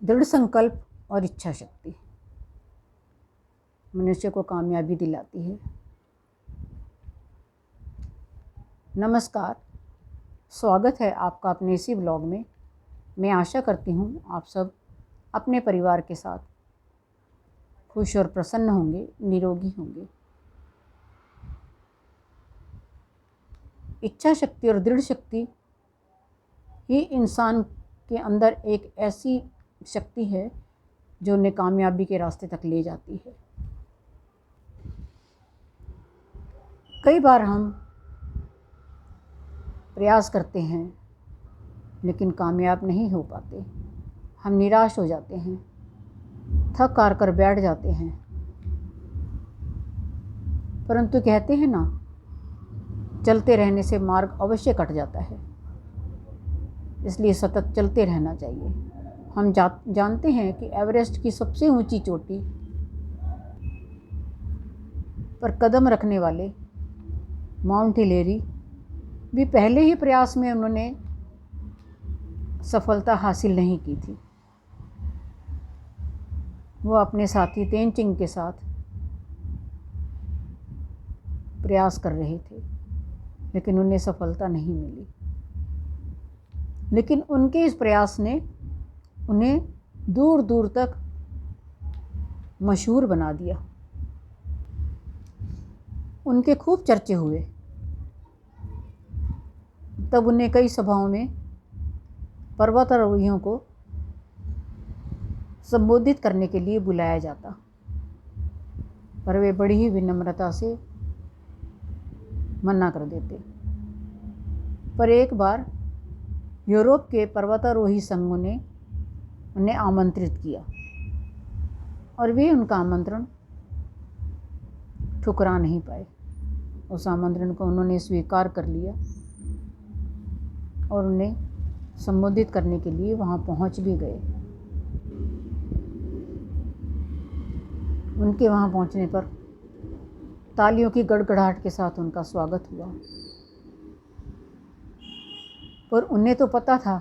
दृढ़ संकल्प और इच्छा शक्ति मनुष्य को कामयाबी दिलाती है। नमस्कार, स्वागत है आपका अपने इसी ब्लॉग में। मैं आशा करती हूँ आप सब अपने परिवार के साथ खुश और प्रसन्न होंगे, निरोगी होंगे। इच्छा शक्ति और दृढ़ शक्ति ही इंसान के अंदर एक ऐसी शक्ति है जो उन्हें कामयाबी के रास्ते तक ले जाती है। कई बार हम प्रयास करते हैं लेकिन कामयाब नहीं हो पाते। हम निराश हो जाते हैं, थक हार कर बैठ जाते हैं। परंतु कहते हैं ना, चलते रहने से मार्ग अवश्य कट जाता है। इसलिए सतत चलते रहना चाहिए। हम जानते हैं कि एवरेस्ट की सबसे ऊंची चोटी पर कदम रखने वाले माउंट हिलेरी भी पहले ही प्रयास में उन्होंने सफलता हासिल नहीं की थी। वो अपने साथी तेनजिंग के साथ प्रयास कर रहे थे लेकिन उन्हें सफलता नहीं मिली। लेकिन उनके इस प्रयास ने उन्हें दूर दूर तक मशहूर बना दिया। उनके खूब चर्चे हुए। तब उन्हें कई सभाओं में पर्वतारोहियों को संबोधित करने के लिए बुलाया जाता, पर वे बड़ी ही विनम्रता से मना कर देते। पर एक बार यूरोप के पर्वतारोही संघों ने उन्हें आमंत्रित किया और वे उनका आमंत्रण ठुकरा नहीं पाए। उस आमंत्रण को उन्होंने स्वीकार कर लिया और उन्हें संबोधित करने के लिए वहाँ पहुँच भी गए। उनके वहाँ पहुँचने पर तालियों की गड़गड़ाहट के साथ उनका स्वागत हुआ। पर उन्हें तो पता था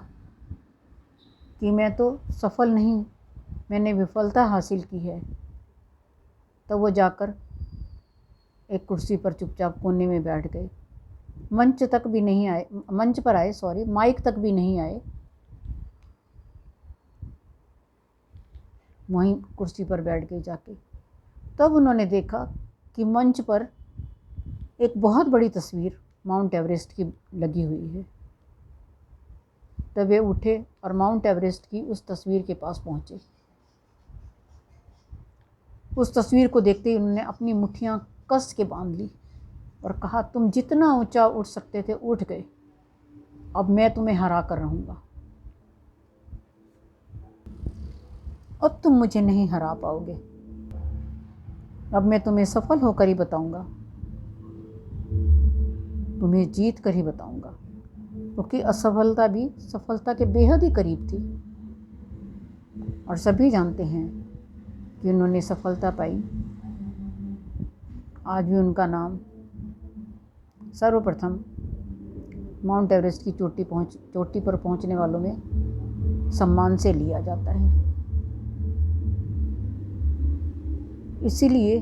कि मैं तो सफल नहीं, मैंने विफलता हासिल की है। तो वो जाकर एक कुर्सी पर चुपचाप कोने में बैठ गए। मंच पर आए, माइक तक भी नहीं आए। वहीं कुर्सी पर बैठ गए जाके। तब उन्होंने देखा कि मंच पर एक बहुत बड़ी तस्वीर माउंट एवरेस्ट की लगी हुई है। तब वे उठे और माउंट एवरेस्ट की उस तस्वीर के पास पहुँचे। उस तस्वीर को देखते ही उन्होंने अपनी मुट्ठियाँ कस के बांध ली और कहा, तुम जितना ऊंचा उठ सकते थे उठ गए, अब मैं तुम्हें हरा कर रहूँगा। अब तुम मुझे नहीं हरा पाओगे। अब मैं तुम्हें सफल होकर ही बताऊँगा, तुम्हें जीत कर ही बताऊँगा। क्योंकि असफलता भी सफलता के बेहद ही करीब थी और सभी जानते हैं कि उन्होंने सफलता पाई। आज भी उनका नाम सर्वप्रथम माउंट एवरेस्ट की चोटी पर पहुंचने वालों में सम्मान से लिया जाता है। इसीलिए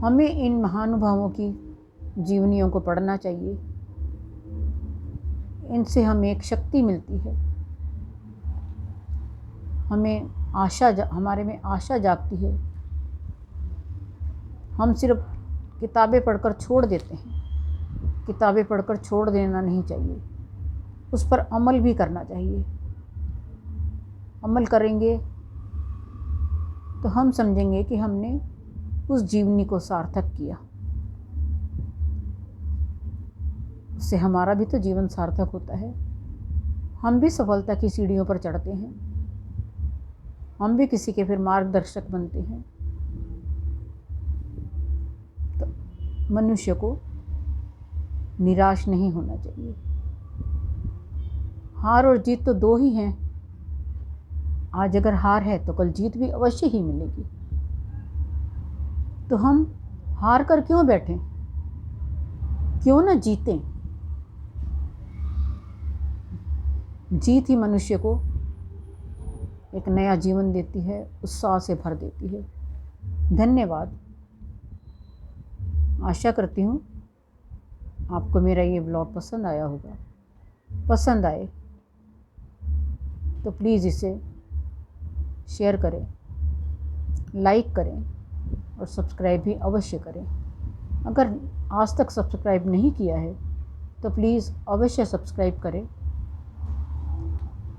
हमें इन महानुभावों की जीवनियों को पढ़ना चाहिए। इनसे हमें एक शक्ति मिलती है, हमारे में आशा जागती है। हम सिर्फ किताबें पढ़कर छोड़ देते हैं। किताबें पढ़कर छोड़ देना नहीं चाहिए, उस पर अमल भी करना चाहिए। अमल करेंगे तो हम समझेंगे कि हमने उस जीवनी को सार्थक किया। उससे हमारा भी तो जीवन सार्थक होता है। हम भी सफलता की सीढ़ियों पर चढ़ते हैं। हम भी किसी के फिर मार्गदर्शक बनते हैं। तो मनुष्य को निराश नहीं होना चाहिए। हार और जीत तो दो ही हैं। आज अगर हार है तो कल जीत भी अवश्य ही मिलेगी। तो हम हार कर क्यों बैठें? क्यों ना जीतें? जीत ही मनुष्य को एक नया जीवन देती है, उत्साह से भर देती है। धन्यवाद। आशा करती हूँ आपको मेरा ये ब्लॉग पसंद आया होगा। पसंद आए तो प्लीज़ इसे शेयर करें, लाइक करें और सब्सक्राइब भी अवश्य करें। अगर आज तक सब्सक्राइब नहीं किया है तो प्लीज़ अवश्य सब्सक्राइब करें।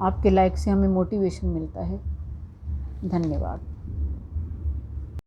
आपके लाइक से हमें मोटिवेशन मिलता है। धन्यवाद।